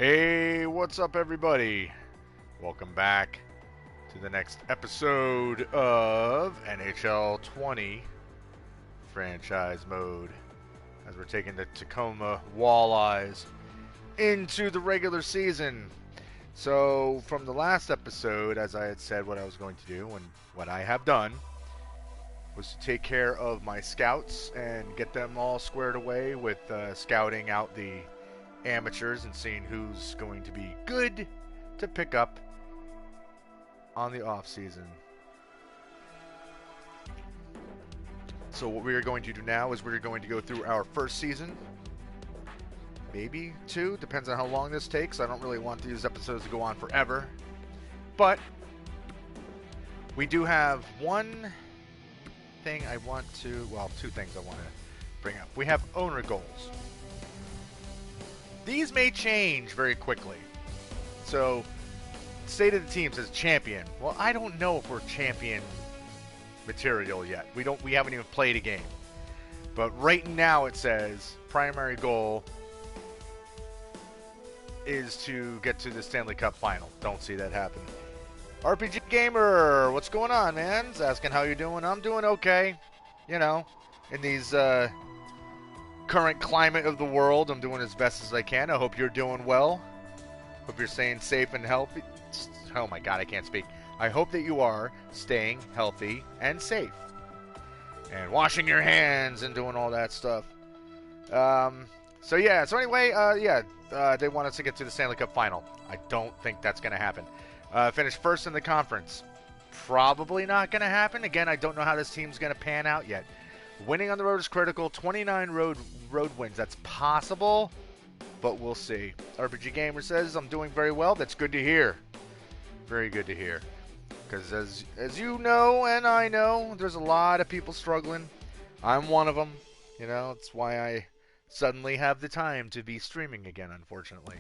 Hey, what's up, everybody? Welcome back to the next episode of NHL20 franchise mode as we're taking the Tacoma Walleyes into the regular season. So, from the last episode, as I had said what I was going to do, and what I have done, was to take care of my scouts and get them all squared away with scouting out the amateurs and seeing who's going to be good to pick up on the off season. So what we are going to do now is we're going to go through our first season, maybe two, depends on how long this takes. I don't really want these episodes to go on forever, but we do have one thing I want to, well, two things I want to bring up. We have owner goals. These may change very quickly. So, state of the team says champion. Well, I don't know if we're champion material yet. We haven't even played a game. But right now it says primary goal is to get to the Stanley Cup final. Don't see that happen. RPG Gamer, what's going on, man? He's asking how you're doing. I'm doing okay. You know, in these current climate of the world, I'm doing as best as I can. I hope you're doing well. Hope you're staying safe and healthy. Oh my god, I can't speak. I hope that you are staying healthy and safe. And washing your hands and doing all that stuff. So anyway, they want us to get to the Stanley Cup final. I don't think that's going to happen. Finish first in the conference. Probably not going to happen. Again, I don't know how this team's going to pan out yet. Winning on the road is critical. 29 road wins. That's possible, but we'll see. RPG Gamer says, I'm doing very well. That's good to hear. Very good to hear. Because as you know and I know, there's a lot of people struggling. I'm one of them. You know, it's why I suddenly have the time to be streaming again, unfortunately.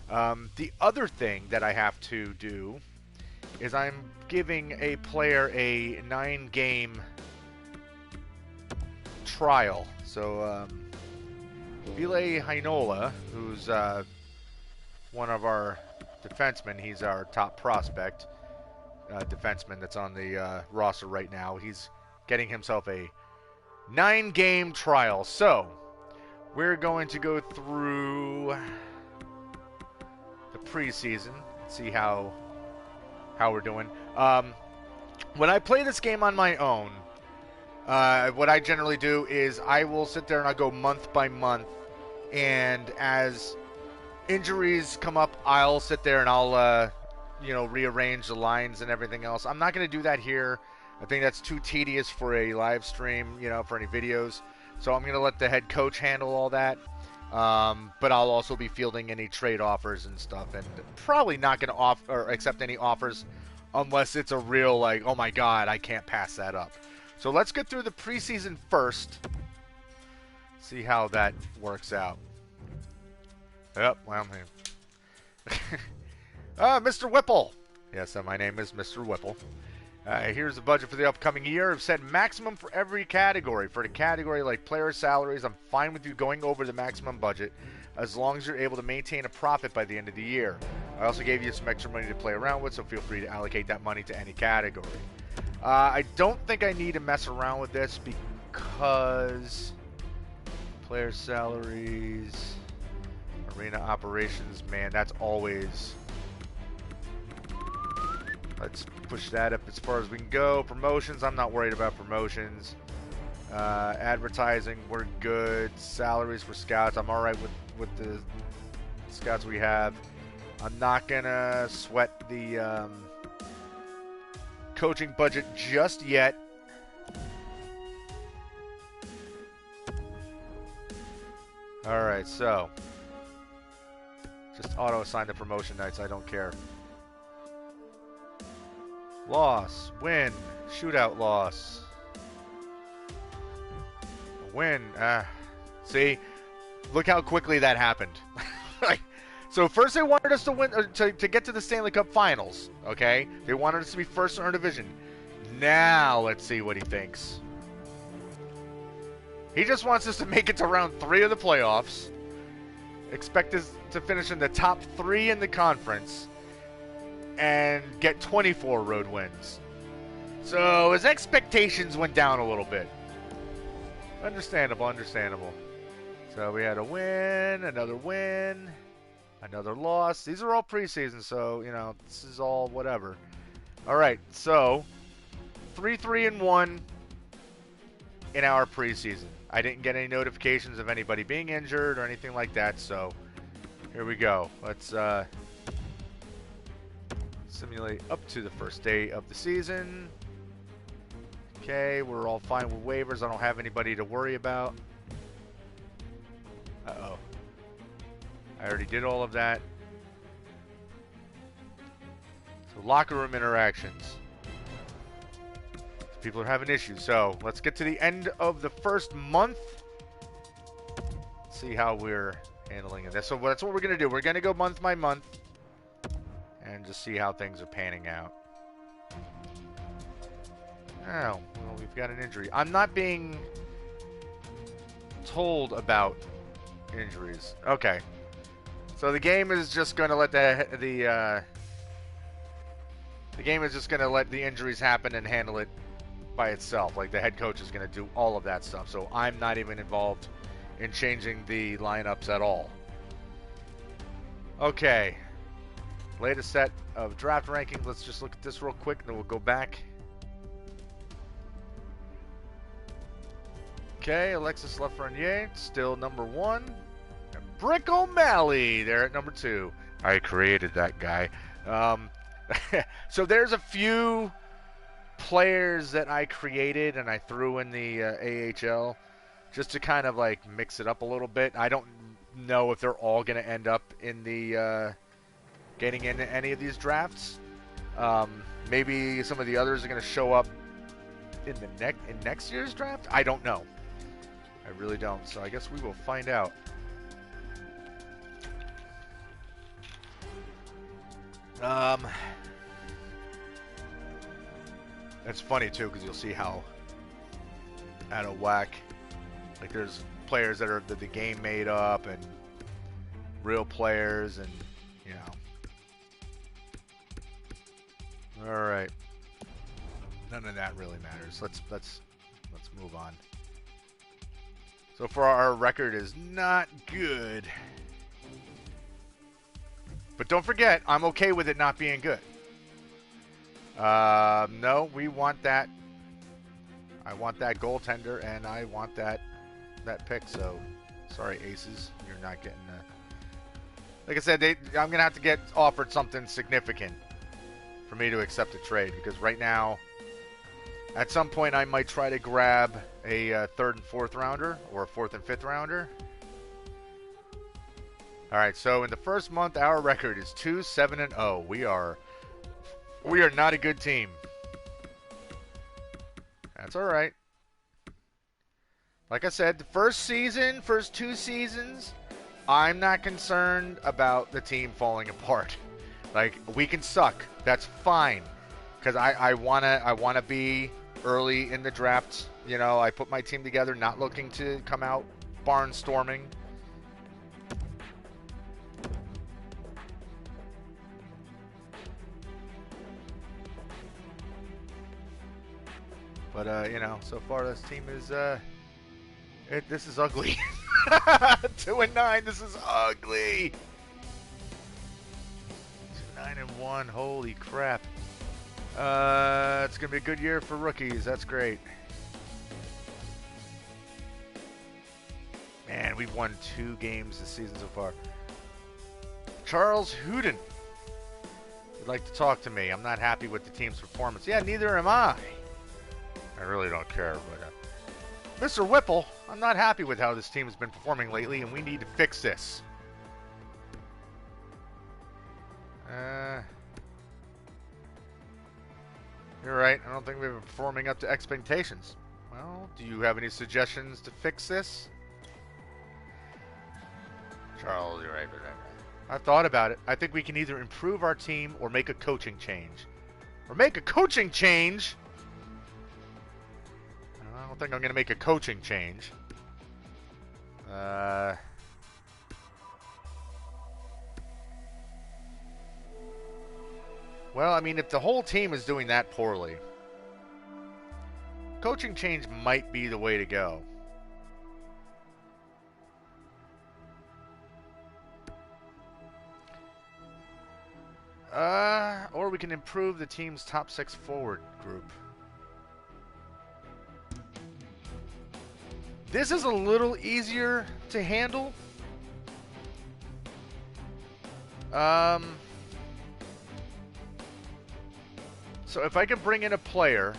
The other thing that I have to do is I'm giving a player a 9-game trial. So, Ville Heinola, who's one of our defensemen, he's our top prospect defenseman that's on the roster right now. He's getting himself a 9-game trial. So, we're going to go through the preseason, see how we're doing. When I play this game on my own, what I generally do is I will sit there and I'll go month by month, and as injuries come up, I'll sit there and I'll rearrange the lines and everything else. I'm not going to do that here. I think that's too tedious for a live stream, for any videos. So I'm going to let the head coach handle all that. But I'll also be fielding any trade offers and stuff, and probably not going to accept any offers unless it's a real, like, oh my god, I can't pass that up. So let's get through the preseason first. See how that works out. Yep, well, Mr. Whipple. Yes, my name is Mr. Whipple. Here's the budget for the upcoming year. I've set maximum for every category. For the category like player salaries, I'm fine with you going over the maximum budget as long as you're able to maintain a profit by the end of the year. I also gave you some extra money to play around with, so feel free to allocate that money to any category. I don't think I need to mess around with this because player salaries, arena operations, man, that's always... Let's push that up as far as we can go. Promotions, I'm not worried about promotions. Advertising, we're good. Salaries for scouts, I'm alright with the scouts we have. I'm not going to sweat the coaching budget just yet. Alright, so just auto-assign the promotion nights, I don't care. Loss, win, shootout loss. Win, see, look how quickly that happened. So first they wanted us to win, to get to the Stanley Cup Finals, okay? They wanted us to be first in our division. Now let's see what he thinks. He just wants us to make it to round 3 of the playoffs. expect us to finish in the top 3 in the conference and get 24 road wins. So his expectations went down a little bit. Understandable, understandable. So we had a win, another loss. These are all preseason, so, you know, this is all whatever. All right, so 3-3-1 in our preseason. I didn't get any notifications of anybody being injured or anything like that, so here we go. Let's simulate up to the first day of the season. Okay, we're all fine with waivers. I don't have anybody to worry about. Uh-oh. I already did all of that. So locker room interactions. People are having issues. So let's get to the end of the first month. See how we're handling it. So that's what we're going to do. We're going to go month by month and just see how things are panning out. Oh, well, we've got an injury. I'm not being told about injuries. Okay. So the game is just going to let the game is just going to let the injuries happen and handle it by itself. Like, the head coach is going to do all of that stuff. So I'm not even involved in changing the lineups at all. Okay. Latest set of draft rankings. Let's just look at this real quick, and then we'll go back. Okay, Alexis Lafreniere, still number 1. And Brick O'Malley, there at number 2. I created that guy. So there's a few players that I created and I threw in the AHL just to kind of like mix it up a little bit. I don't know if they're all going to end up in the getting into any of these drafts. Maybe some of the others are going to show up in next year's draft. I don't know. I really don't. So I guess we will find out. It's funny too, because you'll see how out of whack, like, there's players that are the game made up and real players, and you know. All right, none of that really matters. Let's move on. So far, our record is not good, but don't forget, I'm okay with it not being good. No, we want that. I want that goaltender, and I want that pick. So, sorry, Aces, you're not getting. Like I said, I'm gonna have to get offered something significant for me to accept a trade, because right now, at some point, I might try to grab a 3rd and 4th rounder, or a 4th and 5th rounder. All right, so in the first month, our record is 2-7-0. We are not a good team. That's all right. Like I said, the first 2 seasons, I'm not concerned about the team falling apart. Like, we can suck. That's fine. Because I wanna be early in the draft. You know, I put my team together, not looking to come out barnstorming. But, you know, so far this team is, this is ugly. 2-9, this is ugly. 2-9-1, holy crap. It's going to be a good year for rookies, that's great. Man, we've won 2 games this season so far. Charles Hooden would like to talk to me. I'm not happy with the team's performance. Yeah, neither am I. I really don't care, but Mr. Whipple, I'm not happy with how this team has been performing lately, and we need to fix this. You're right. I don't think we've been performing up to expectations. Well, do you have any suggestions to fix this? Charles, you're right. I've thought about it. I think we can either improve our team or make a coaching change. Or make a coaching change? I don't think I'm going to make a coaching change. Well, I mean, if the whole team is doing that poorly, coaching change might be the way to go. Or we can improve the team's top 6 forward group. This is a little easier to handle. So if I can bring in a player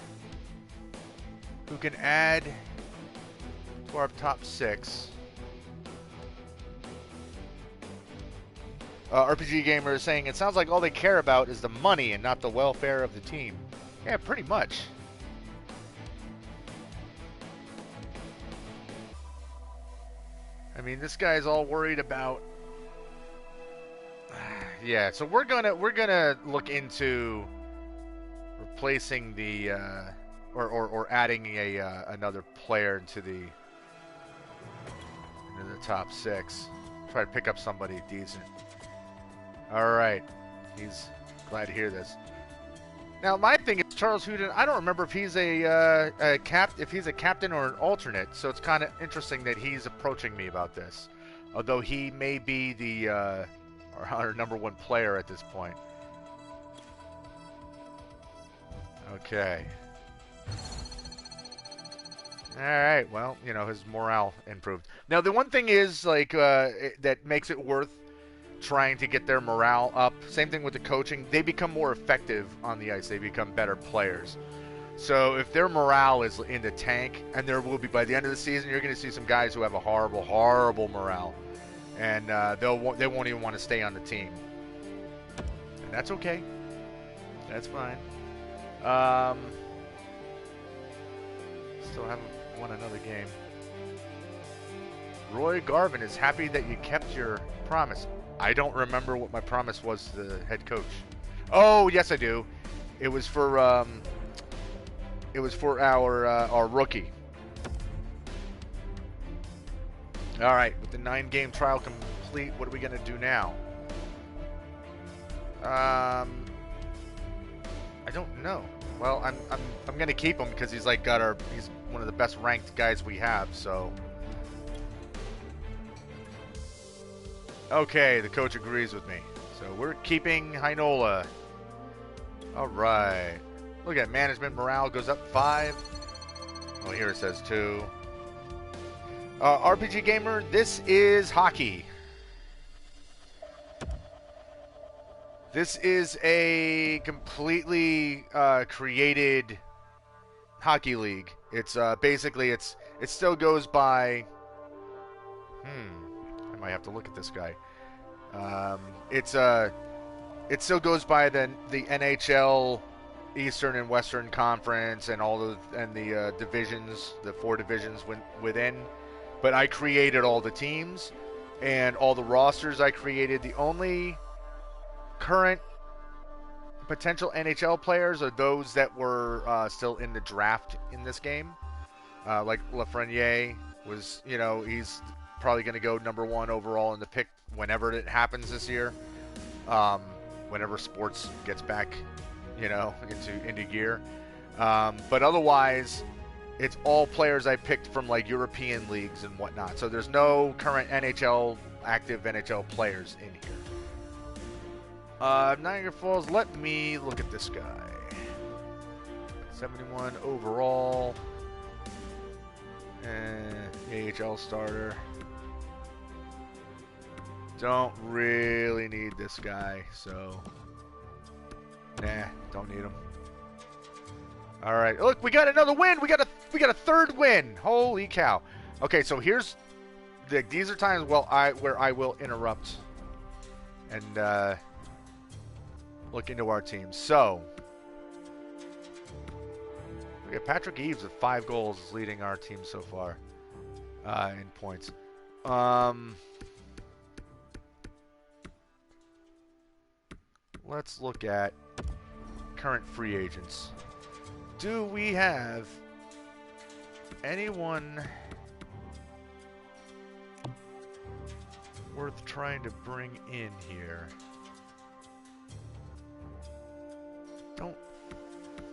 who can add to our top 6. RPG Gamer is saying, it sounds like all they care about is the money and not the welfare of the team. Yeah, pretty much. I mean, this guy's all worried about... Yeah, so we're gonna look into replacing the or adding another player into the top 6. Try to pick up somebody decent. All right, he's glad to hear this. Now, my thing is Charles Hooden. I don't remember if he's if he's a captain or an alternate. So it's kind of interesting that he's approaching me about this, although he may be the our number 1 player at this point. Okay. All right. Well, you know, his morale improved. Now, the one thing is like that makes it worth trying to get their morale up. Same thing with the coaching. They become more effective on the ice. They become better players. So if their morale is in the tank, and there will be by the end of the season, you're going to see some guys who have a horrible, horrible morale, and they won't even want to stay on the team. And that's okay. That's fine. Still haven't won another game. Roy Garvin is happy that you kept your promise. I don't remember what my promise was to the head coach. Oh, yes, I do. It was for our rookie. All right, with the 9-game trial complete, what are we going to do now? I don't know. Well, I'm going to keep him because he's like he's one of the best ranked guys we have. So. Okay, the coach agrees with me. So we're keeping Heinola. All right. Look at management morale goes up 5. Oh, here it says 2. RPG Gamer, this is hockey. This is a completely created hockey league. It's basically it still goes by. I might have to look at this guy. It still goes by the NHL Eastern and Western Conference and the divisions, the 4 divisions within. But I created all the teams and all the rosters. I created. The only current potential NHL players are those that were still in the draft in this game. Like Lafreniere was, he's probably going to go number 1 overall in the pick whenever it happens this year. Whenever sports gets back, into gear. But otherwise, it's all players I picked from like European leagues and whatnot. So there's no current active NHL players in here. Niagara Falls, let me look at this guy. 71 overall. AHL starter. Don't really need this guy, so nah, don't need him. All right, look, we got another win. We got a 3rd win. Holy cow! Okay, so these are times where I will interrupt and look into our team. So we got Patrick Eaves with 5 goals, is leading our team so far in points. Let's look at current free agents. Do we have anyone worth trying to bring in here?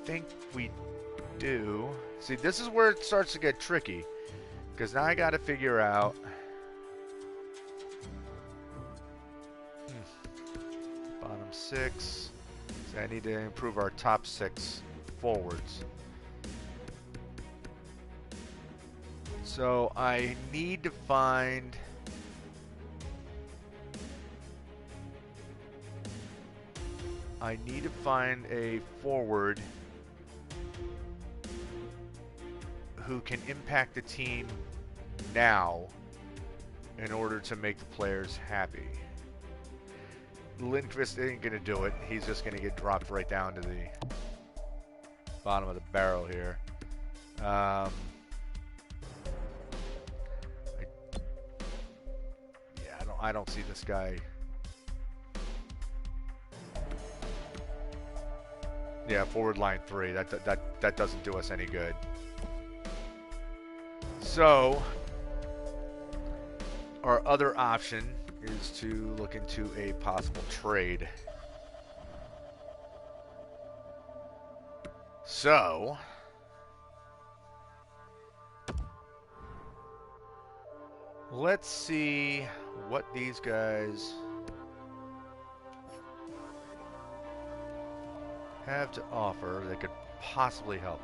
think we do. See, this is where it starts to get tricky. Because now I got to figure out... Bottom 6. So I need to improve our top 6 forwards. So I need to find... a forward who can impact the team now in order to make the players happy. Lindqvist ain't going to do it. He's just going to get dropped right down to the bottom of the barrel here. I don't see this guy. Yeah, forward line 3. That doesn't do us any good. So our other option is to look into a possible trade. So let's see what these guys have to offer that could possibly help.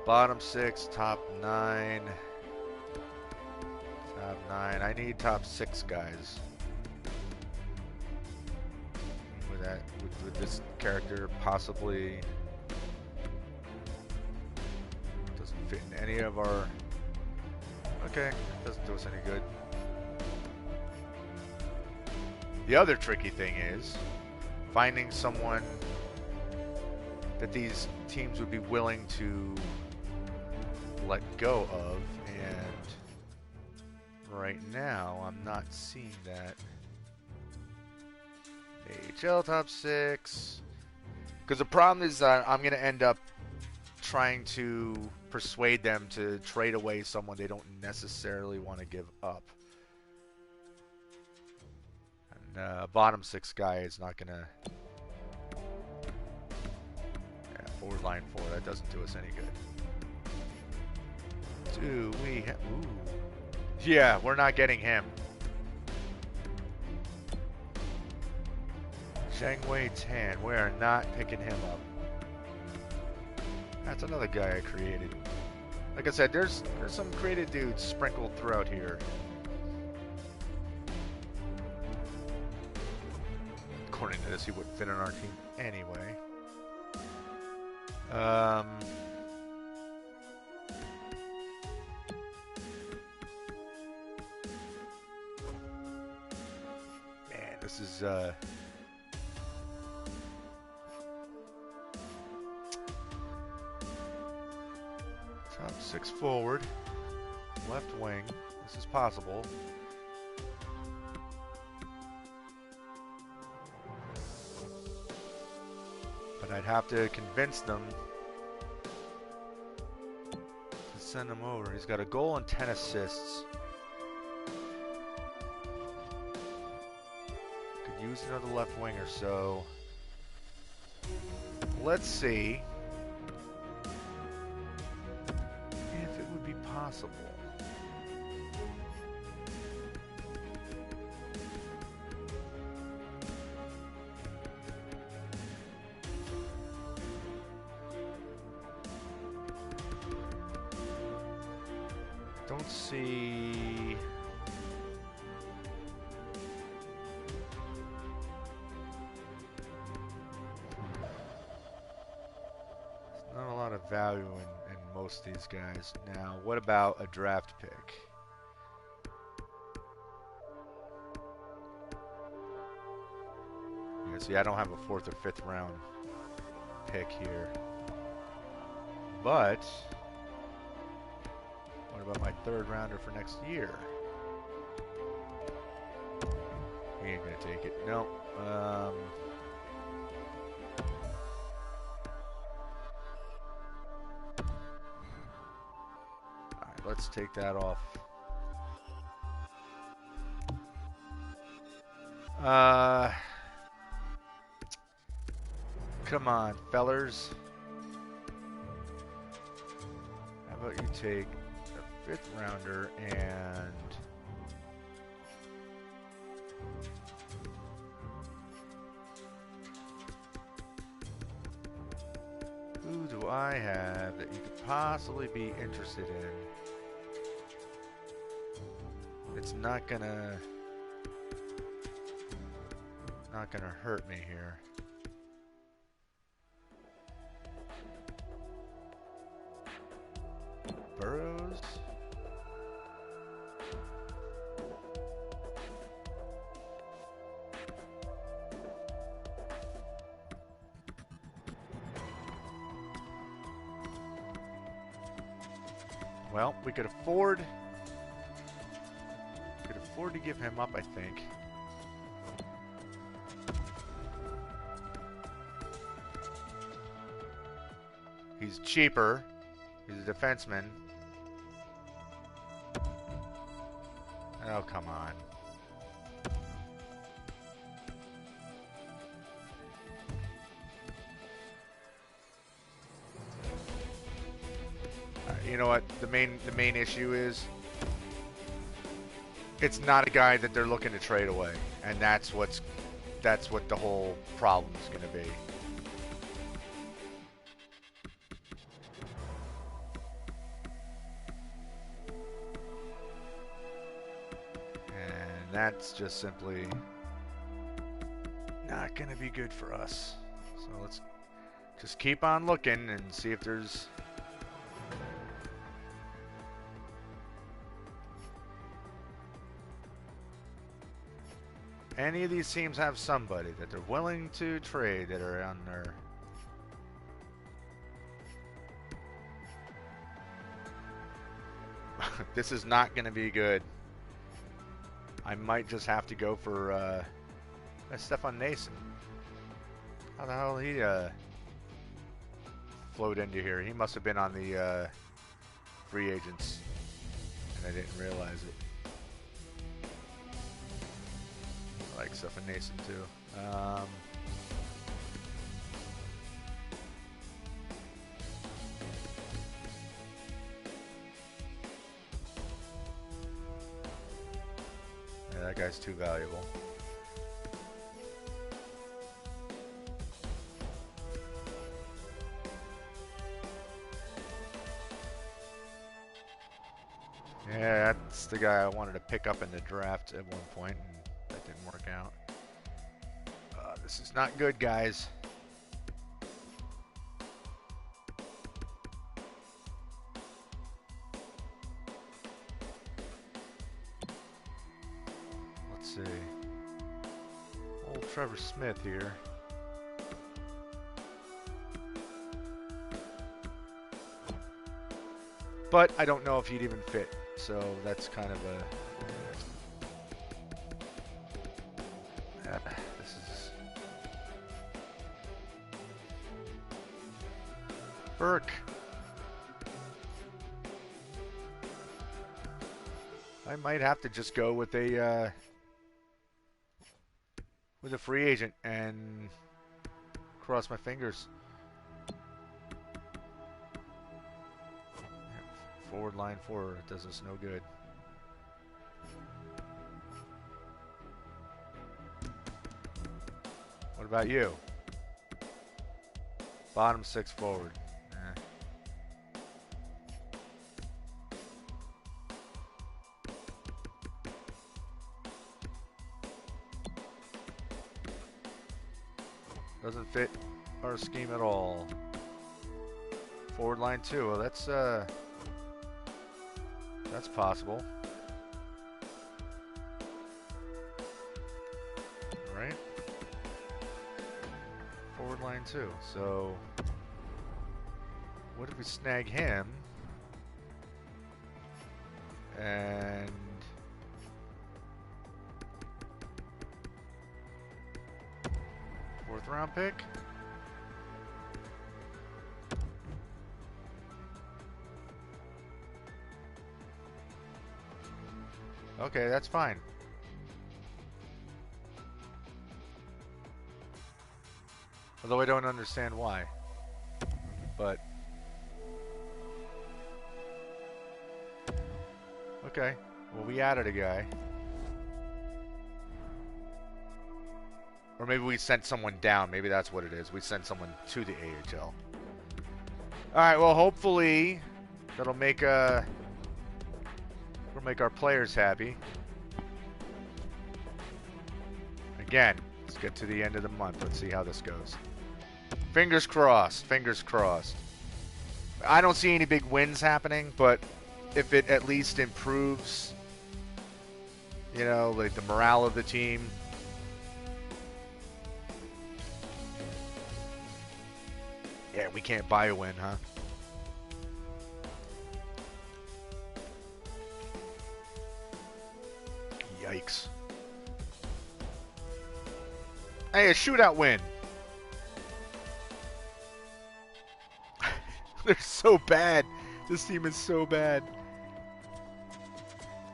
Bottom 6, top 9. Top 9. I need top 6 guys. With that, with this character possibly doesn't fit in any of our. Okay, doesn't do us any good. The other tricky thing is finding someone that these teams would be willing to let go of, and right now I'm not seeing that. AHL top 6, because the problem is I'm going to end up trying to persuade them to trade away someone they don't necessarily want to give up. And bottom 6 guy is not going to. Yeah, forward line 4, that doesn't do us any good. Do we have... Ooh. Yeah, we're not getting him. Shangwei Tan, we are not picking him up. That's another guy I created. Like I said, there's some created dudes sprinkled throughout here. According to this, he wouldn't fit on our team anyway. Man, this is top 6 forward, left wing. This is possible. But I'd have to convince them to send him over. He's got a goal and 10 assists. Could use another left winger, so let's see if it would be possible. Don't see. There's not a lot of value in most of these guys. Now, what about a draft pick? Yeah, see, I don't have a 4th or 5th round pick here. But what about my 3rd rounder for next year? He ain't gonna take it. No. Alright, let's take that off. Come on, fellers. How about you take a 5th rounder and who do I have that you could possibly be interested in? It's not gonna hurt me here. Burrows. Well, we could afford to give him up, I think. He's cheaper. He's a defenseman. Oh, come on. You know what? The main issue is it's not a guy that they're looking to trade away, and that's what the whole problem is going to be. And that's just simply not going to be good for us. So let's just keep on looking and see if there's any of these teams have somebody that they're willing to trade that are on their... This is not going to be good. I might just have to go for Stefan Nason. How the hell did he float into here? He must have been on the free agents, and I didn't realize it. I like Stefan Nason too. Yeah, that guy's too valuable. Yeah, that's the guy I wanted to pick up in the draft at one point, and that didn't work out. This is not good, guys. Let's see. Old Trevor Smith here. But I don't know if he'd even fit, so that's kind of a... this is... Burke. I might have to just go with a free agent and cross my fingers. Forward line forward does us no good. What about you? Bottom 6 forward. Doesn't fit our scheme at all. Forward line 2. Well, that's possible. Right? Forward line 2. So what if we snag him and fourth round pick? Okay, that's fine. Although I don't understand why. But okay. Well, we added a guy. Or maybe we sent someone down. Maybe that's what it is. We sent someone to the AHL. Alright, well, hopefully that'll make we'll make our players happy. Again, let's get to the end of the month. Let's see how this goes. Fingers crossed. Fingers crossed. I don't see any big wins happening, but if it at least improves, you know, like the morale of the team. Yeah, we can't buy a win, huh? Yikes. Hey, a shootout win. They're so bad. This team is so bad.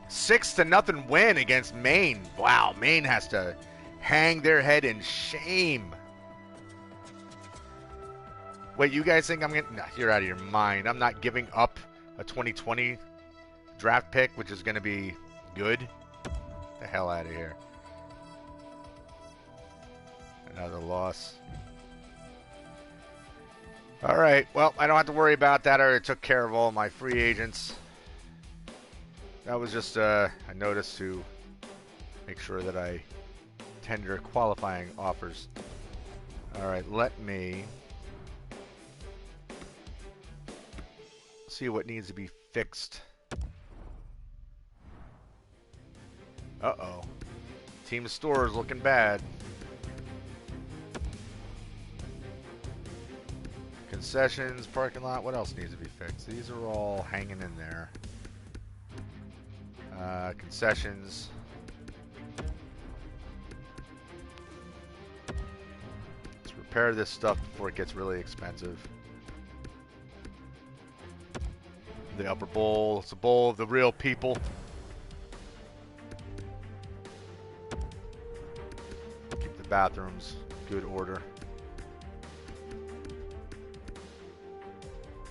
6-0 win against Maine. Wow, Maine has to hang their head in shame. Wait, you guys think I'm going to... Nah, you're out of your mind. I'm not giving up a 2020 draft pick, which is going to be good. Get the hell out of here. Another loss. All right. Well, I don't have to worry about that. I already took care of all my free agents. That was just a notice to make sure that I tender qualifying offers. All right. Let me... see what needs to be fixed. Uh-oh. Team store is looking bad. Concessions, parking lot, what else needs to be fixed? These are all hanging in there. Concessions. Let's repair this stuff before it gets really expensive. The upper bowl, it's a bowl of the real people. Keep the bathrooms good order.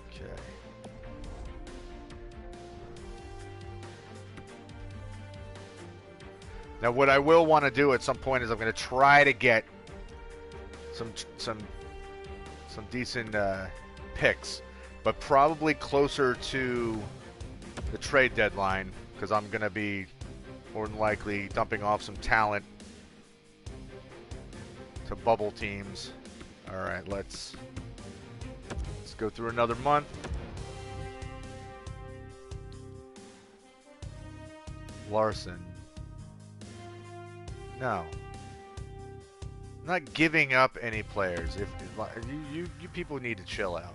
Okay. Now what I will want to do at some point is I'm going to try to get some decent picks. But probably closer to the trade deadline, because I'm going to be more than likely dumping off some talent to bubble teams. All right, let's go through another month. Larson. No. I'm not giving up any players. If you people need to chill out.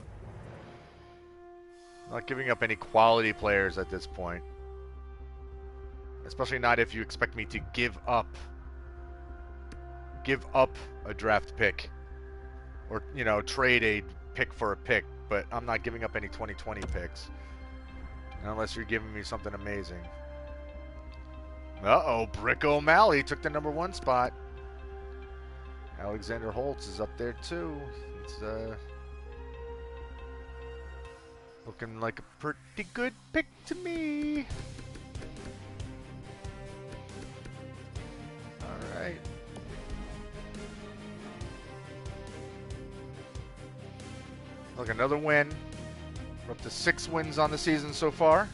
Not giving up any quality players at this point. Especially not if you expect me to give up a draft pick. Or, you know, trade a pick for a pick. But I'm not giving up any 2020 picks. Unless you're giving me something amazing. Uh-oh, Brick O'Malley took the #1 spot. Alexander Holtz is up there too. It's, looking like a pretty good pick to me. All right. Look, another win. We're up to 6 wins on the season so far.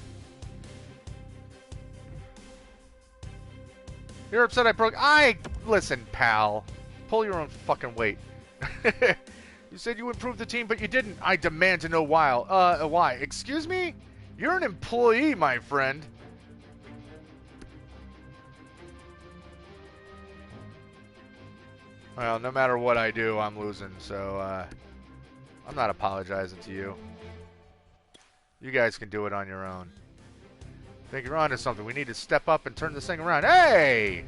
You're upset I broke... Listen, pal. Pull your own fucking weight. You said you improved the team, but you didn't. I demand to know why. Why? Excuse me? You're an employee, my friend. Well, no matter what I do, I'm losing, so I'm not apologizing to you. You guys can do it on your own. I think you're onto something. We need to step up and turn this thing around. Hey!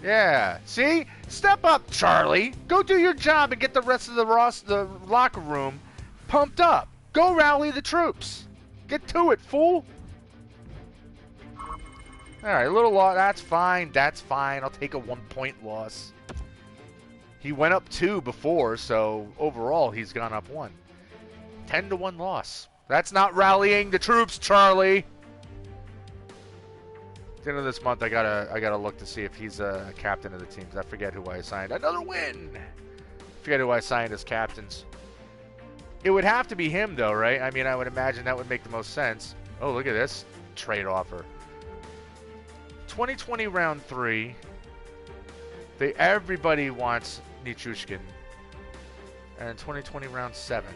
Yeah. See? Step up, Charlie. Go do your job and get the rest of the locker room pumped up. Go rally the troops. Get to it, fool. All right, a little loss. That's fine. That's fine. I'll take a 1-point loss. He went up 2 before, so overall he's gone up 1. 10-1 loss. That's not rallying the troops, Charlie. At the end of this month, I gotta look to see if he's a captain of the teams. I forget who I assigned. Another win. Forget who I assigned as captains. It would have to be him, though, right? I mean, I would imagine that would make the most sense. Oh, look at this trade offer. 2020 round 3. Everybody wants Nichushkin. And 2020 round 7.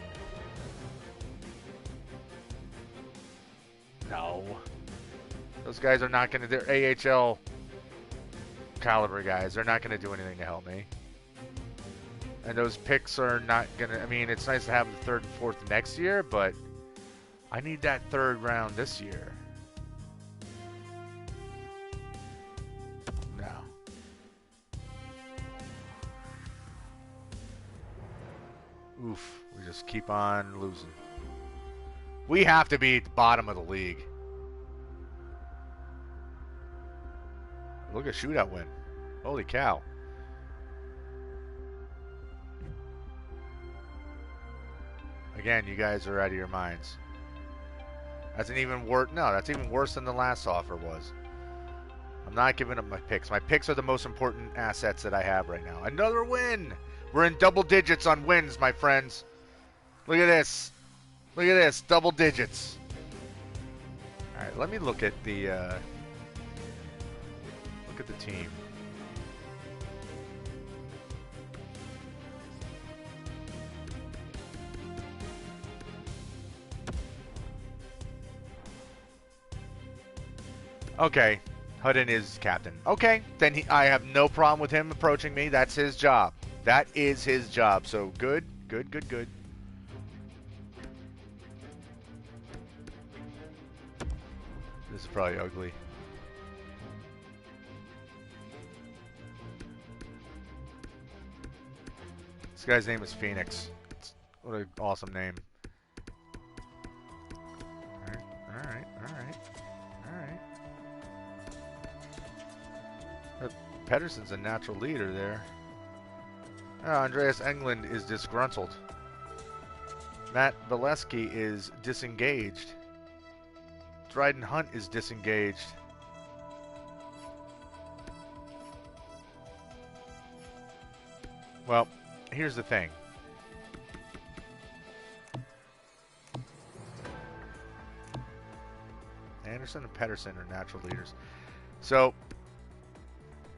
No. Those guys are not going to... They're AHL caliber guys. They're not going to do anything to help me. And those picks are not going to... I mean, it's nice to have the 3rd and 4th next year, but I need that 3rd round this year. No. Oof. We just keep on losing. We have to be at the bottom of the league. Look at shootout win. Holy cow. Again, you guys are out of your minds. That's an even worse. No, that's even worse than the last offer was. I'm not giving up my picks. My picks are the most important assets that I have right now. Another win. We're in double digits on wins, my friends. Look at this. Look at this. Double digits. All right, let me look at the team. Okay, Hudden is captain. Okay, then I have no problem with him approaching me. That's his job. That is his job. So good, good, good, good. This is probably ugly. This guy's name is Phoenix. What an awesome name. Alright, alright, alright. Alright. Pedersen's a natural leader there. Oh, Andreas Englund is disgruntled. Matt Valesky is disengaged. Dryden Hunt is disengaged. Well, here's the thing. Anderson and Pedersen are natural leaders. So,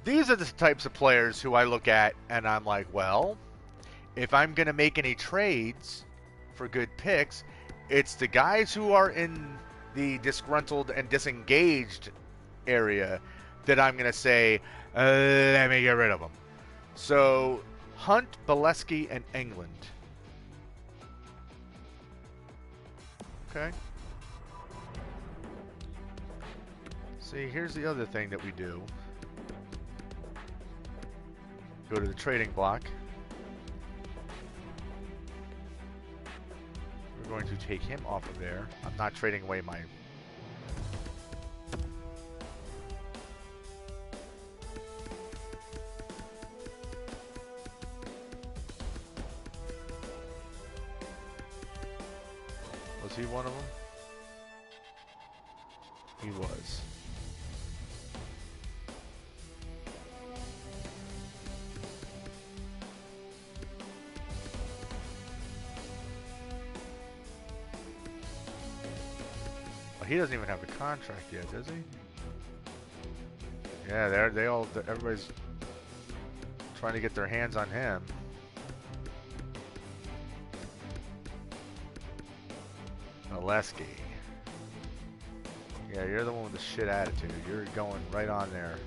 these are the types of players who I look at and I'm like, well, if I'm going to make any trades for good picks, it's the guys who are in the disgruntled and disengaged area that I'm going to say, let me get rid of them. So, Hunt, Bolesky, and Englund. Okay. See, here's the other thing that we do. Go to the trading block. We're going to take him off of there. I'm not trading away my... Was he one of them? He was. He doesn't even have a contract yet, does he? Yeah, everybody's trying to get their hands on him. Oleski. Yeah, you're the one with the shit attitude. You're going right on there.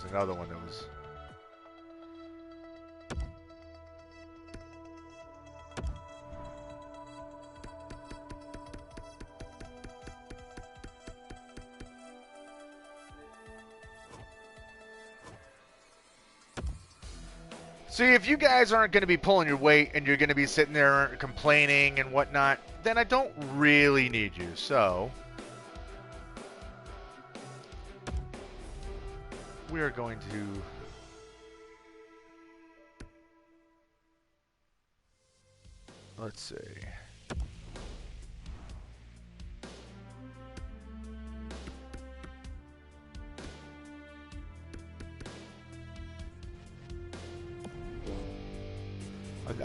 Another one that was... See, if you guys aren't going to be pulling your weight and you're going to be sitting there complaining and whatnot, then I don't really need you. So we are going to... Let's see.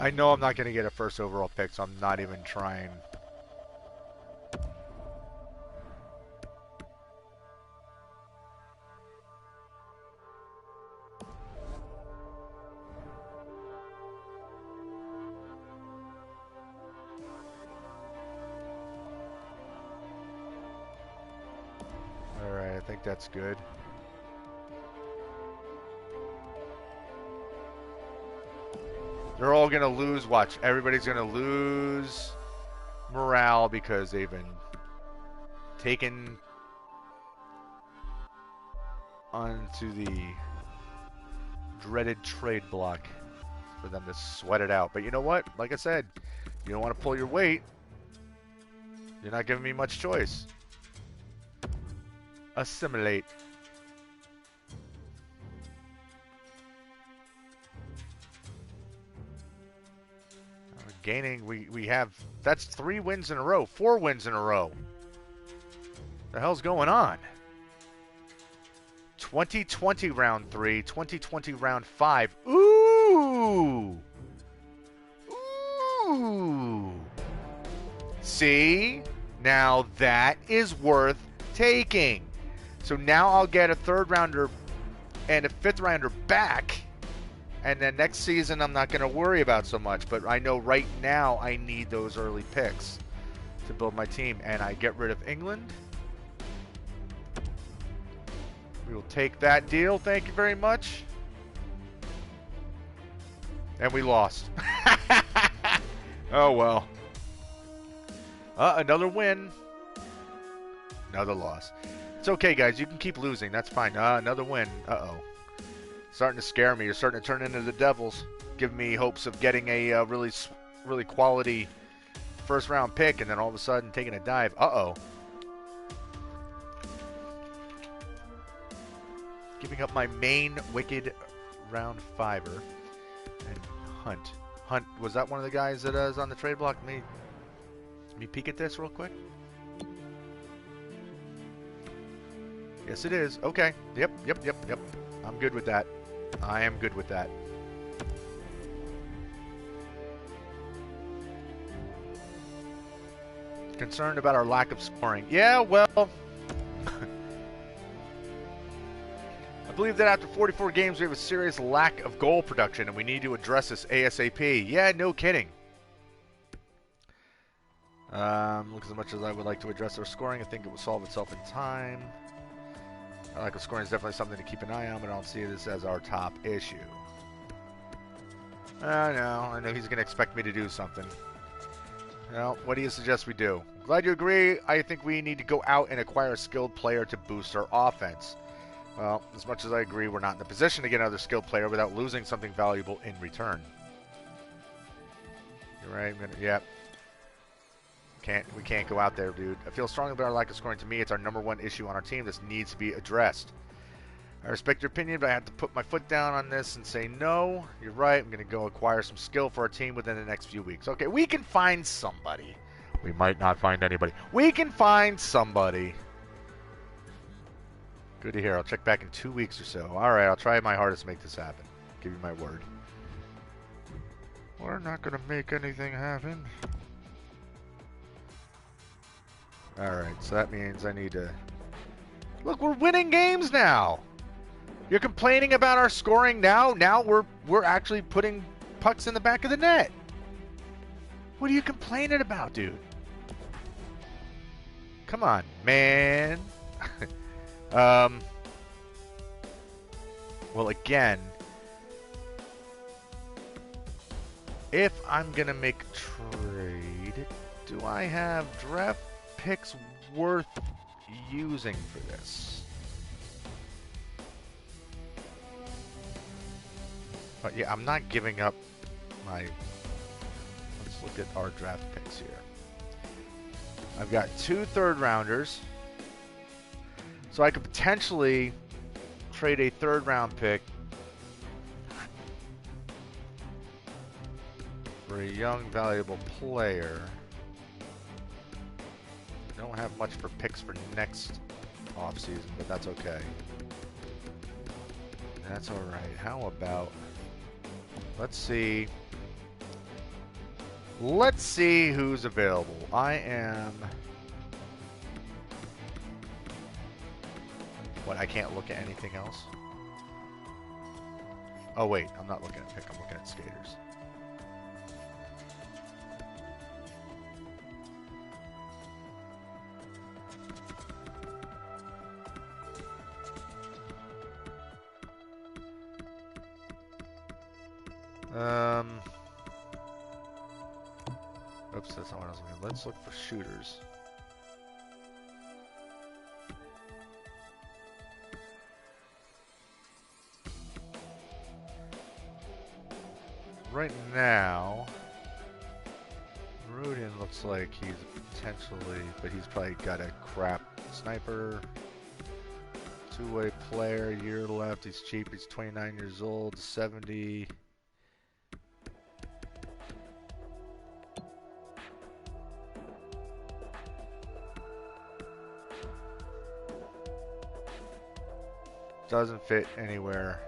I know I'm not going to get a first overall pick, so I'm not even trying. Alright, I think that's good. They're all going to lose. Watch. Everybody's going to lose morale because they've been taken onto the dreaded trade block for them to sweat it out. But you know what? Like I said, you don't want to pull your weight. You're not giving me much choice. Assimilate. Gaining, we have, that's 3 wins in a row, 4 wins in a row. The hell's going on? 2020 round 3, 2020 round 5. Ooh! Ooh! See? Now that is worth taking. So now I'll get a 3rd rounder and a 5th rounder back. And then next season, I'm not going to worry about so much. But I know right now I need those early picks to build my team. And I get rid of England. We will take that deal. Thank you very much. And we lost. Oh, well. Another win. Another loss. It's okay, guys. You can keep losing. That's fine. Another win. Uh-oh. Starting to scare me. You're starting to turn into the Devils. Giving me hopes of getting a really quality first round pick, and then all of a sudden taking a dive. Uh-oh. Giving up my main wicked round 5er. And Hunt. Hunt, was that one of the guys that is on the trade block? Let me peek at this real quick. Yes, it is. Okay. Yep. I'm good with that. I am good with that. Concerned about our lack of scoring. Yeah, well... I believe that after 44 games, we have a serious lack of goal production, and we need to address this ASAP. Yeah, no kidding. Look, as much as I would like to address our scoring, I think it will solve itself in time. Lack of scoring is definitely something to keep an eye on, but I don't see this as our top issue. I know he's going to expect me to do something. Well, what do you suggest we do? Glad you agree. I think we need to go out and acquire a skilled player to boost our offense. Well, as much as I agree, we're not in the position to get another skilled player without losing something valuable in return. You're right. Yep. We can't go out there, dude. I feel strongly about our lack of scoring. To me, it's our #1 issue on our team. This needs to be addressed. I respect your opinion, but I have to put my foot down on this and say, no, you're right. I'm going to go acquire some skill for our team within the next few weeks. Okay, we can find somebody. We might not find anybody. We can find somebody. Good to hear. I'll check back in 2 weeks or so. All right, I'll try my hardest to make this happen. Give you my word. We're not going to make anything happen. All right, so that means I need to... Look, we're winning games now. You're complaining about our scoring now? Now we're actually putting pucks in the back of the net. What are you complaining about, dude? Come on, man. Well, again, if I'm going to make a trade, do I have draft picks worth using for this? But yeah, I'm not giving up my... Let's look at our draft picks here. I've got 2 third-rounders. So I could potentially trade a third-round pick for a young, valuable player. I don't have much for picks for next offseason, but that's okay. That's alright. How about... Let's see. Let's see who's available. I am... What, I can't look at anything else? Oh wait, I'm not looking at pick, I'm looking at skaters. Oops, that's not what I was looking at. Let's look for shooters. Right now, Rudin looks like he's potentially, but he's probably got a crap sniper. 2-way player, year left, he's cheap, he's 29 years old, 70. Doesn't fit anywhere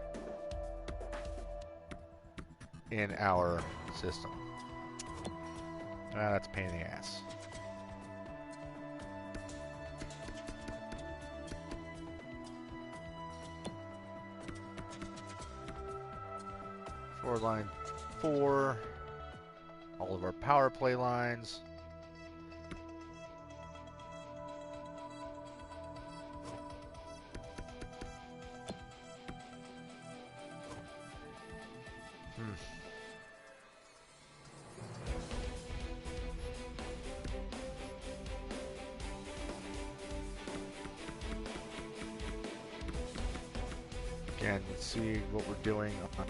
in our system. That's a pain in the ass. Forward line 4. All of our power play lines. Again, let's see what we're doing on.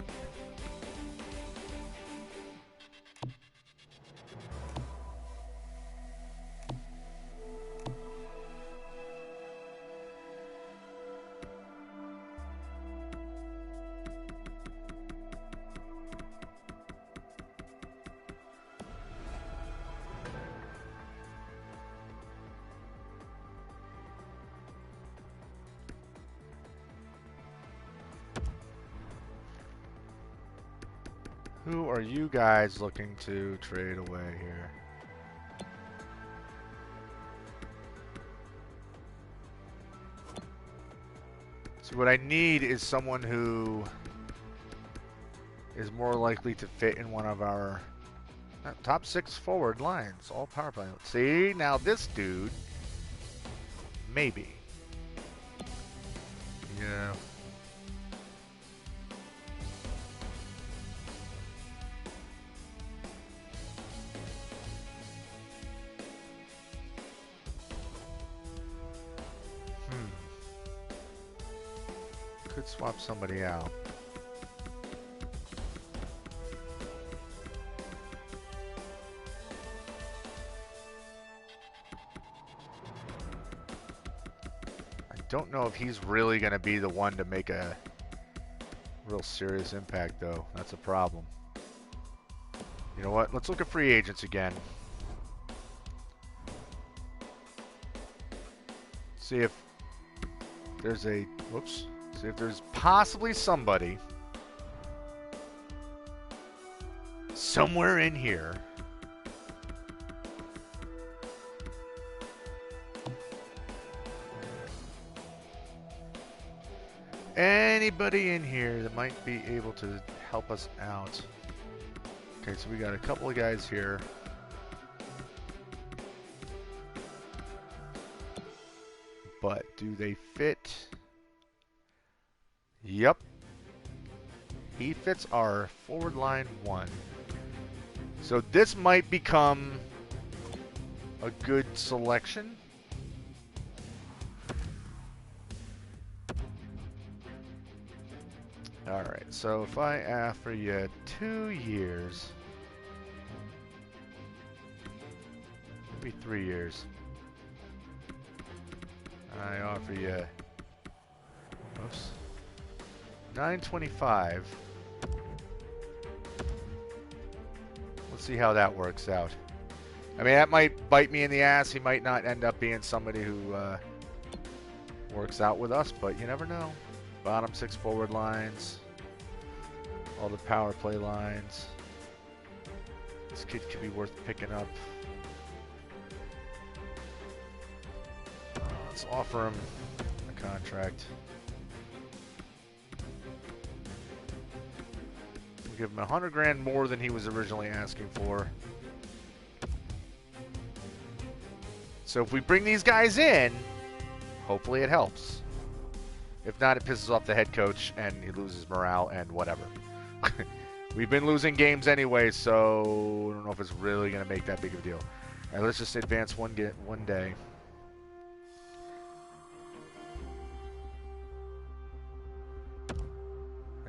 Who are you guys looking to trade away here? So what I need is someone who is more likely to fit in one of our top 6 forward lines. All power play. See, now this dude, maybe. Yeah. Could swap somebody out. I don't know if he's really going to be the one to make a real serious impact, though. That's a problem. You know what? Let's look at free agents again. See if there's a... Whoops. See if there's possibly somebody somewhere in here anybody in here that might be able to help us out. Okay, so we got a couple of guys here. But do they fit? Yep. He fits our forward line 1. So this might become a good selection. Alright, so if I offer you 2 years, maybe 3 years, I offer you, oops, 925. Let's see how that works out. I mean, that might bite me in the ass. He might not end up being somebody who works out with us, but you never know. Bottom 6 forward lines. All the power play lines. This kid could be worth picking up. Let's offer him a contract. We'll give him $100,000 more than he was originally asking for. So if we bring these guys in, hopefully it helps. If not, it pisses off the head coach and he loses morale and whatever. We've been losing games anyway, so I don't know if it's really going to make that big of a deal. All right, let's just advance one day.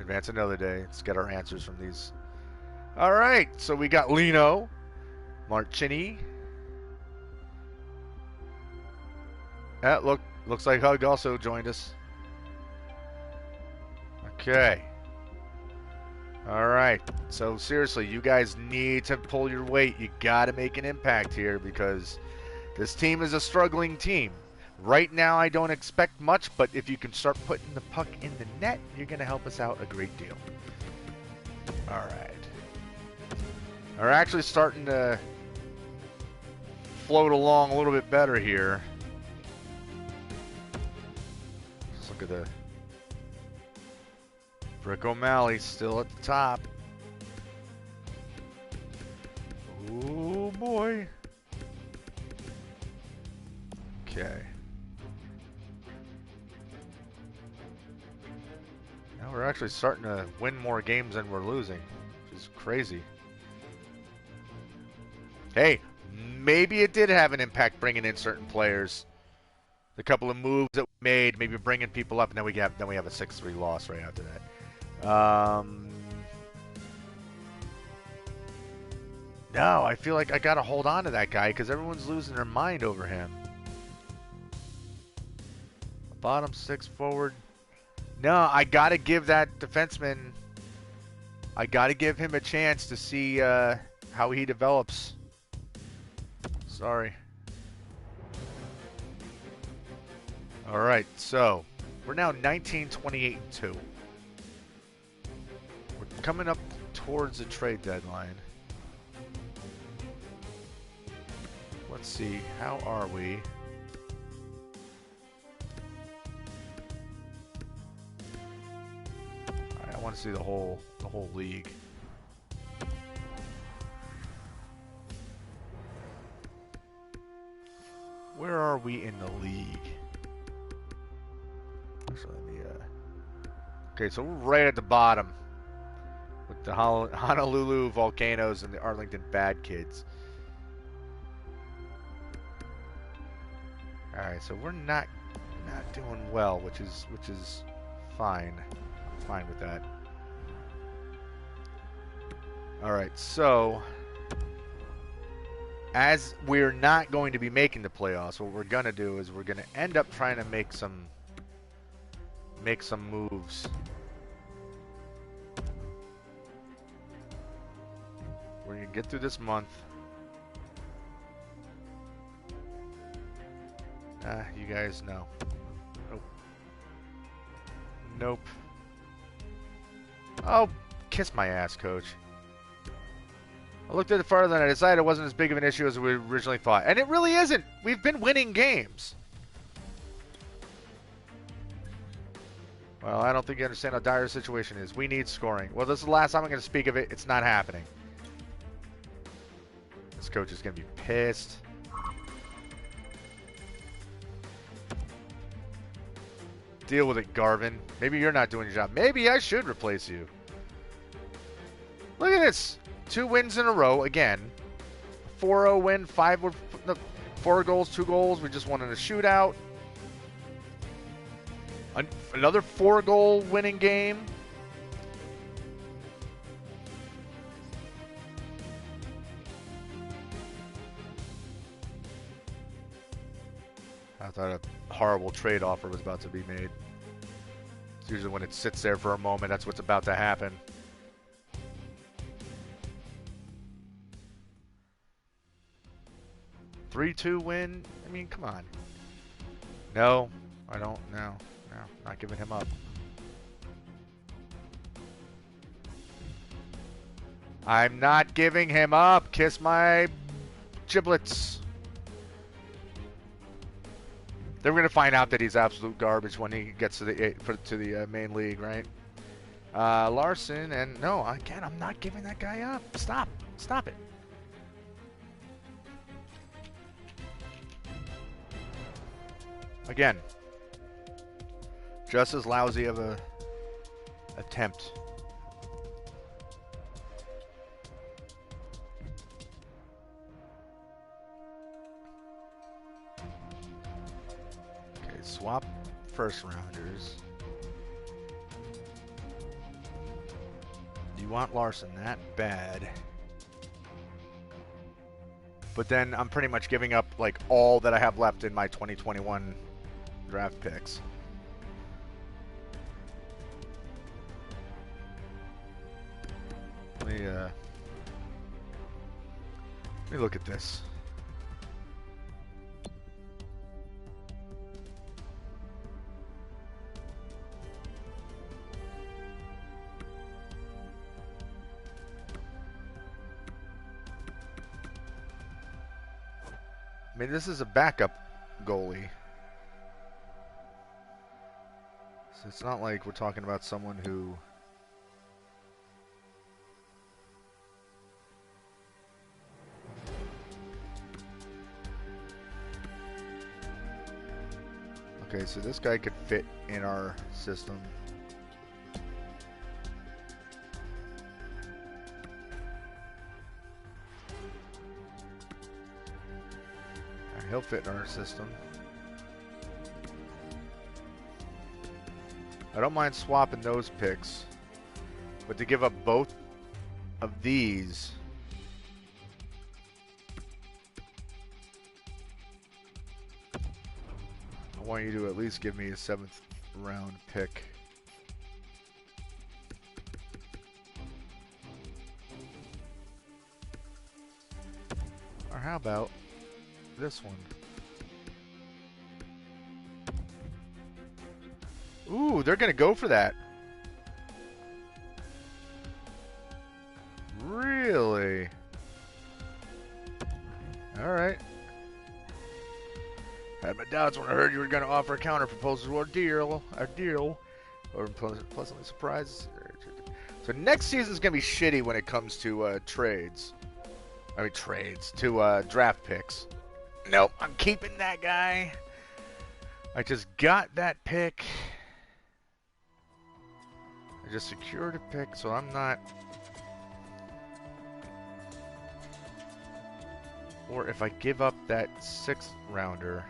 Advance another day. Let's get our answers from these. All right, so we got Lino, Marchini. Looks like Hug also joined us. Okay. All right. So seriously, you guys need to pull your weight. You got to make an impact here because this team is a struggling team. Right now, I don't expect much, but if you can start putting the puck in the net, you're going to help us out a great deal. All right. We're actually starting to float along a little bit better here. Just look at the Brick O'Malley still at the top. Oh boy. Okay. Now we're actually starting to win more games than we're losing, which is crazy. Hey, maybe it did have an impact bringing in certain players. The couple of moves that we made, maybe bringing people up, and then we have a 6-3 loss right after that. No, I feel like I gotta hold on to that guy because everyone's losing their mind over him. Bottom 6 forward. No, I gotta give that defenseman. I gotta give him a chance to see how he develops. Sorry. All right, so we're now 19, 28, and 2. We're coming up towards the trade deadline. Let's see, how are we? I want to see the whole league. Where are we in the league? Actually, let me, okay, so we're right at the bottom with the Honolulu Volcanoes and the Arlington Bad Kids. All right, so we're not doing well, which is fine. I'm fine with that. All right, so as we're not going to be making the playoffs, what we're gonna do is we're gonna end up trying to make some moves. We're gonna get through this month. You guys know. Nope. Nope. Oh, kiss my ass, coach. I looked at it farther than I decided it wasn't as big of an issue as we originally thought. And it really isn't. We've been winning games. Well, I don't think you understand how dire the situation is. We need scoring. Well, this is the last time I'm going to speak of it. It's not happening. This coach is going to be pissed. Deal with it, Garvin. Maybe you're not doing your job. Maybe I should replace you. Look at this. 2 wins in a row again. 4-0 win, 4 goals, 2 goals. We just won in a shootout. Another 4-goal winning game. I thought a horrible trade offer was about to be made. It's usually when it sits there for a moment, that's what's about to happen. Three-two win? I mean, come on. No, I don't. No, not giving him up. I'm not giving him up. Kiss my giblets. They're going to find out that he's absolute garbage when he gets to the main league, right? Larson, and no, again, I'm not giving that guy up. Stop it. Again, just as lousy of a attempt. Okay, swap first rounders. You want Larson that bad. But then I'm pretty much giving up like all that I have left in my 2021 draft picks. Let me look at this. I mean, this is a backup goalie. So it's not like we're talking about someone who... Okay, so this guy could fit in our system. He'll fit in our system. I don't mind swapping those picks, but to give up both of these, I want you to at least give me a 7th round pick. Or how about this one? Ooh, they're gonna go for that. Really? Alright. Had my doubts when I heard you were gonna offer a counter proposal or a deal. Or pleasantly surprised. So next season's gonna be shitty when it comes to trades. I mean trades. To draft picks. Nope, I'm keeping that guy. I just got that pick. I just secured a pick, so I'm not... Or if I give up that 6th rounder,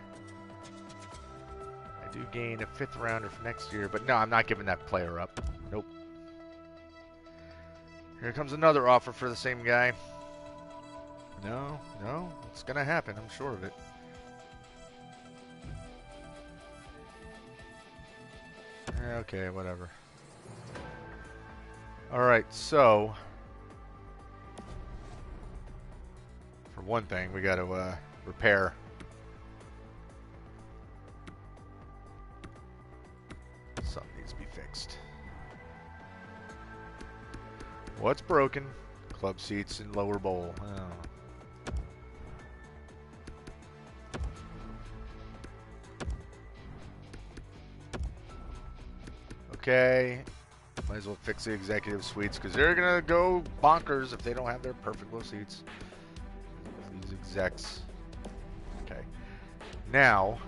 I do gain a 5th rounder for next year. But no, I'm not giving that player up. Nope. Here comes another offer for the same guy. No, it's gonna happen, I'm sure of it. Okay, whatever. Alright, so for one thing, we gotta repair. Something needs to be fixed. What's broken? Club seats and lower bowl. Oh. Okay, might as well fix the executive suites because they're gonna go bonkers if they don't have their perfect low seats. These execs. Okay, now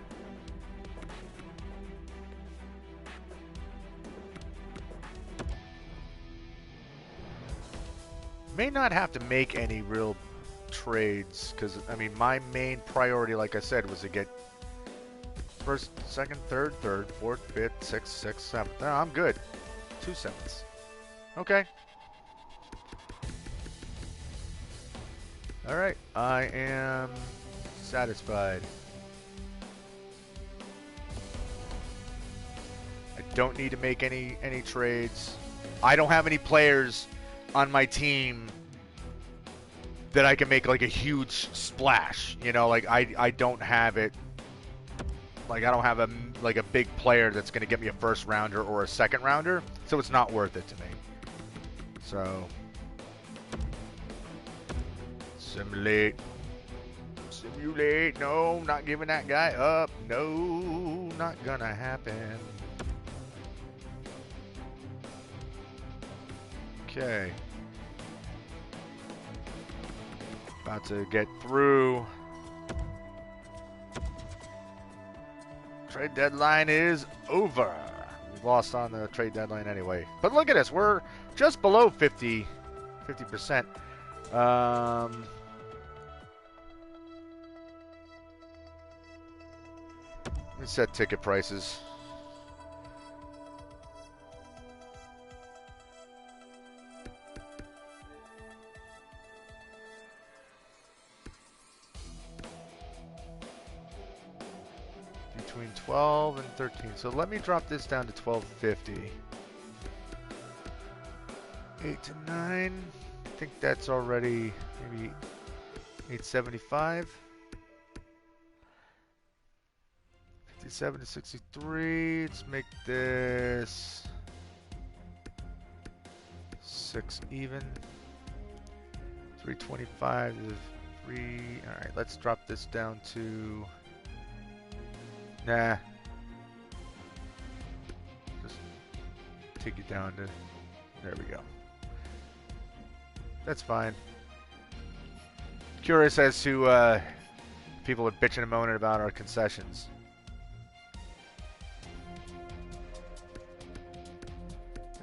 may not have to make any real trades because I mean my main priority, like I said, was to get first, second, third, fourth, fifth, sixth, seventh. No, I'm good. 2 7ths. Okay. Alright. I am satisfied. don't need to make any trades. I don't have any players on my team that I can make like a huge splash. You know, like I don't have it. Like I don't have a big player that's going to get me a first rounder or a second rounder, so it's not worth it to me. So simulate. No, not giving that guy up. No, not gonna happen. Okay. About to get through. Trade deadline is over. We lost on the trade deadline anyway. But look at us. We're just below 50%. Let's set ticket prices. Between 12 and 13. So let me drop this down to 1250. 8 to 9. I think that's already maybe 875. 57 to 63. Let's make this 6 even. 325 to 3. All right, let's drop this down to. Nah. Just take it down to. There we go. That's fine. Curious as to people are bitching and moaning about our concessions.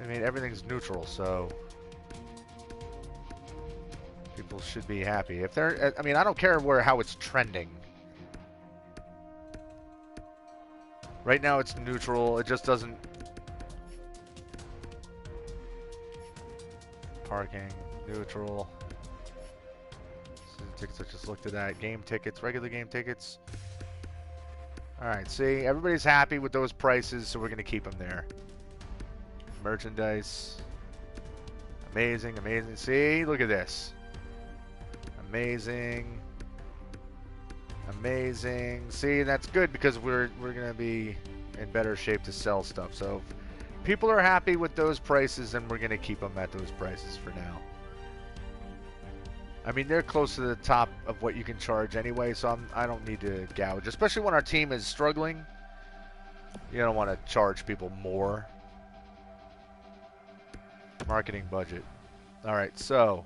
I mean, everything's neutral, so people should be happy. If they're, I mean, I don't care how it's trending. Right now, it's neutral. It just doesn't. Parking, neutral. Season tickets. I just looked at that. Game tickets, regular game tickets. All right. See, everybody's happy with those prices, so we're gonna keep them there. Merchandise. Amazing, amazing. See, look at this. Amazing. Amazing. See, that's good because we're gonna be in better shape to sell stuff. So if people are happy with those prices, then we're gonna keep them at those prices for now. I mean, they're close to the top of what you can charge anyway, so I don't need to gouge, especially when our team is struggling. You don't want to charge people more. Marketing budget. All right, so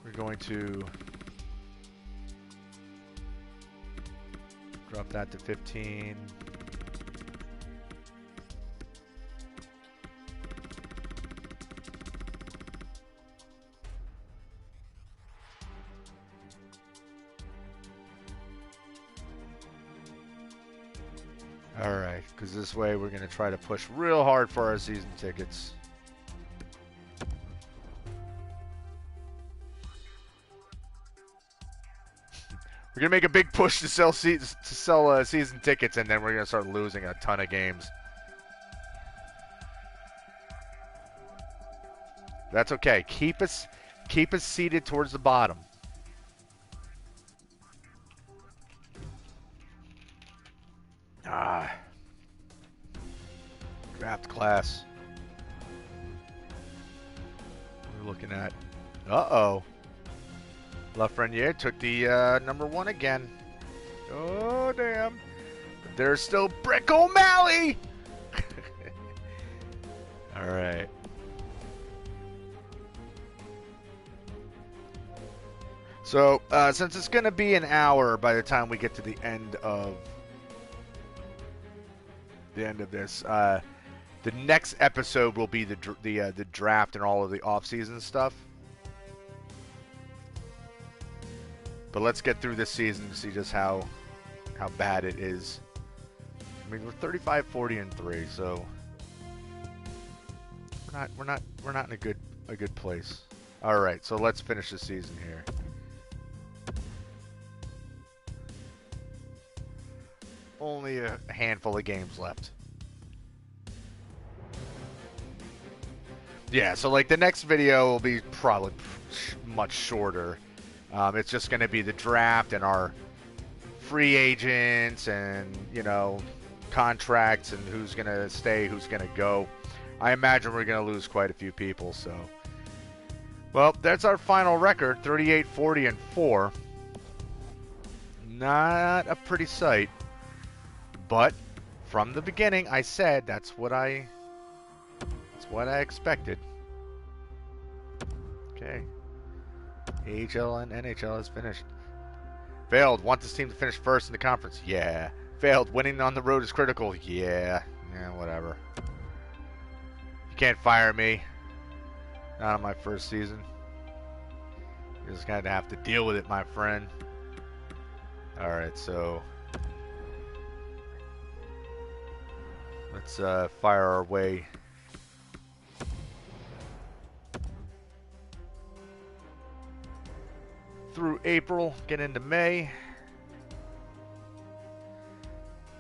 we're going to drop that to 15. All right, because this way we're going to try to push real hard for our season tickets. We're going to make a big push to sell season tickets, and then we're going to start losing a ton of games. That's okay. Keep us seated towards the bottom. Draft class. We're looking at. Uh-oh. Lafreniere took the number 1 again. Oh, damn. But there's still Brick O'Malley. All right. So, since it's going to be an hour by the time we get to the end of this, the next episode will be the draft and all of the off-season stuff. But let's get through this season to see just how bad it is. I mean, we're 35, 40, and 3, so we're not in a good place. All right, so let's finish the season here. only a handful of games left. Yeah, so like the next video will be probably much shorter. It's just going to be the draft and our free agents and, you know, contracts and who's going to stay, who's going to go. I imagine we're going to lose quite a few people, so. Well, that's our final record, 38, 40, and 4. Not a pretty sight, but from the beginning I said that's what I expected. Okay. AHL and NHL has finished. Failed. Want this team to finish first in the conference? Yeah. Failed. Winning on the road is critical? Yeah. Yeah, whatever. You can't fire me. Not on my first season. You're just gonna have to deal with it, my friend. Alright, so let's fire our way through April, get into May.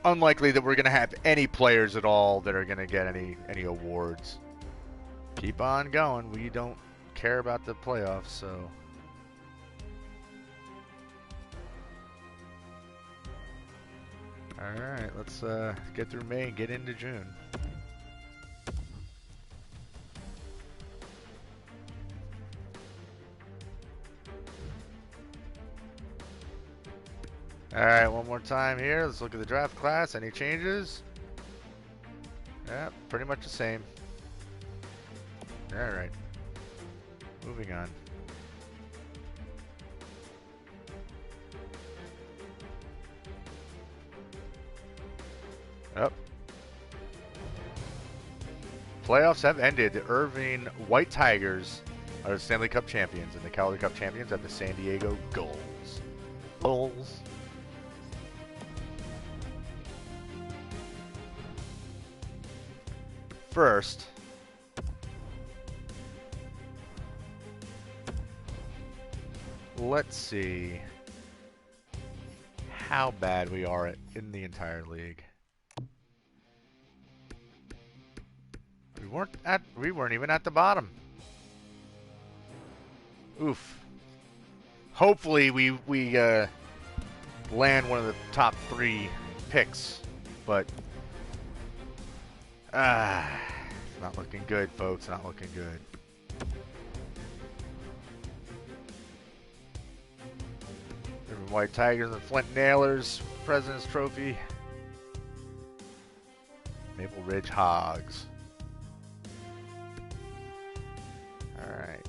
Unlikely that we're going to have any players at all that are going to get any awards. Keep on going. We don't care about the playoffs, so. Alright, let's get through May and get into June. Alright, one more time here. Let's look at the draft class. Any changes? Yeah, pretty much the same. Alright. Moving on. Up. Playoffs have ended. The Irving White Tigers are the Stanley Cup champions, and the Calgary Cup champions are the San Diego Gulls. Bulls. First, let's see how bad we are in the entire league. We weren't even at the bottom. Oof. Hopefully we land one of the top 3 picks, but not looking good, folks. Not looking good. Irving White Tigers and Flint Nailers, President's Trophy. Maple Ridge Hogs. Alright.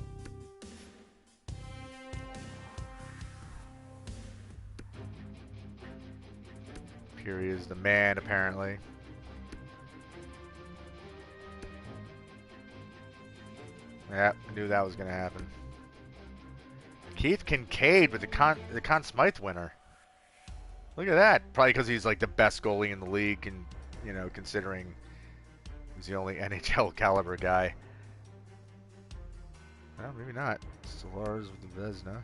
Peary is the man, apparently. Yep, I knew that was going to happen. Keith Kincaid with the Conn Smythe winner. Look at that. Probably because he's like the best goalie in the league, and you know, considering he's the only NHL caliber guy. Well, maybe not. Stellaris with the Vezina.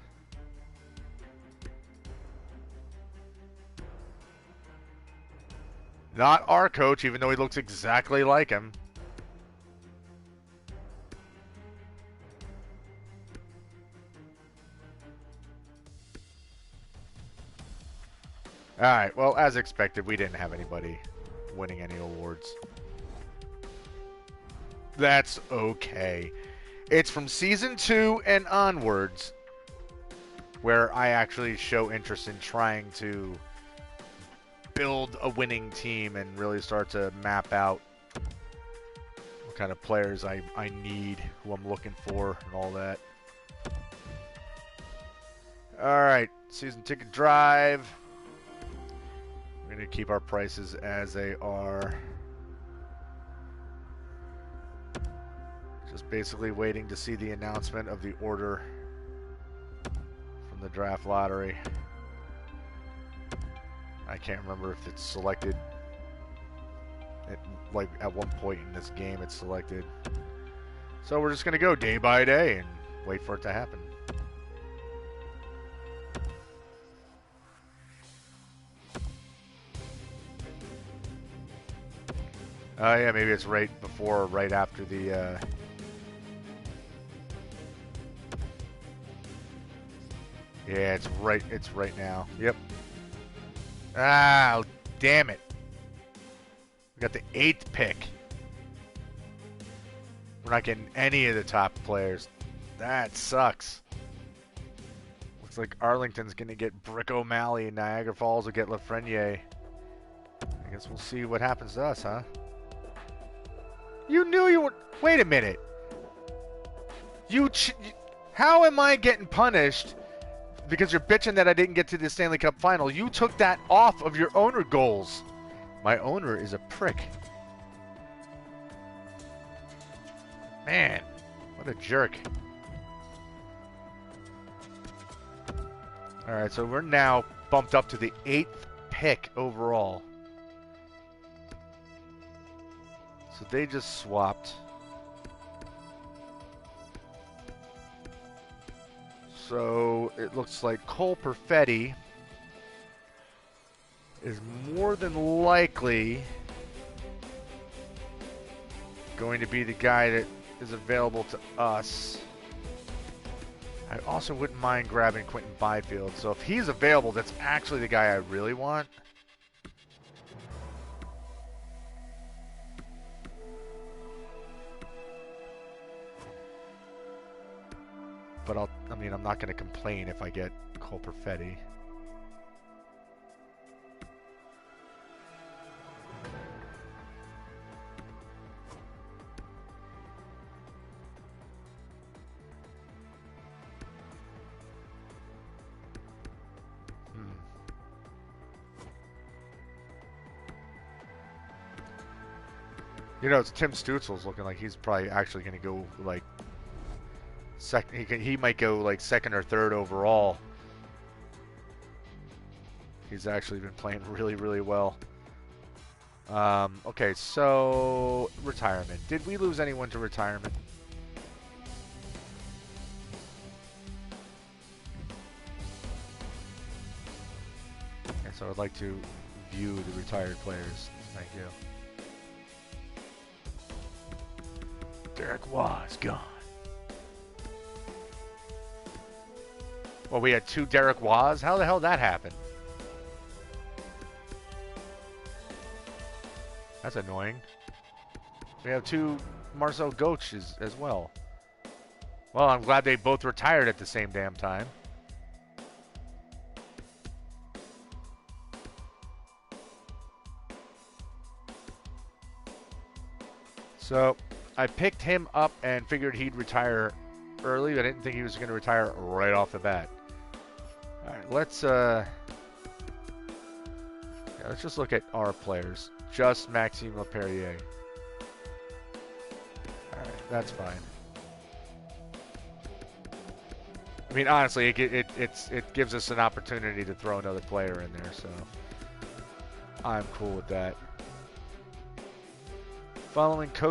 Not our coach, even though he looks exactly like him. Alright, well, as expected, we didn't have anybody winning any awards. That's okay. It's from Season 2 and onwards where I actually show interest in trying to build a winning team and really start to map out what kind of players I need, who I'm looking for, and all that. Alright, season ticket drive. We're going to keep our prices as they are. Just basically waiting to see the announcement of the order from the draft lottery. I can't remember if it's selected. Like at one point in this game it's selected. So we're just going to go day by day and wait for it to happen. Oh, yeah, maybe it's right before or right after the... Yeah, it's right now. Yep. Ah, damn it. We got the 8th pick. We're not getting any of the top players. That sucks. Looks like Arlington's going to get Brick O'Malley, and Niagara Falls will get Lafreniere. I guess we'll see what happens to us, huh? You knew you were... Wait a minute. How am I getting punished because you're bitching that I didn't get to the Stanley Cup final? You took that off of your owner goals. My owner is a prick. Man, what a jerk. All right, so we're now bumped up to the 8th pick overall. So they just swapped. So it looks like Cole Perfetti is more than likely going to be the guy that is available to us. I also wouldn't mind grabbing Quentin Byfield. So if he's available, that's actually the guy I really want. But I'm not going to complain if I get Cole Perfetti. You know, it's Tim Stutzel's looking like he's probably actually going to go like second. He might go like second or third overall. He's actually been playing really, really well. Okay, so retirement. Did we lose anyone to retirement? Okay, so I'd like to view the retired players. Thank you. Derek was gone. Well, we had 2 Derek Was? How the hell did that happen? That's annoying. We have 2 Marcel Goches as well. Well, I'm glad they both retired at the same damn time. So, I picked him up and figured he'd retire early. I didn't think he was going to retire right off the bat. All right, let's just look at our players. Just Maxime Leperrier. All right, that's fine. I mean, honestly, it gives us an opportunity to throw another player in there, so I'm cool with that. Following coach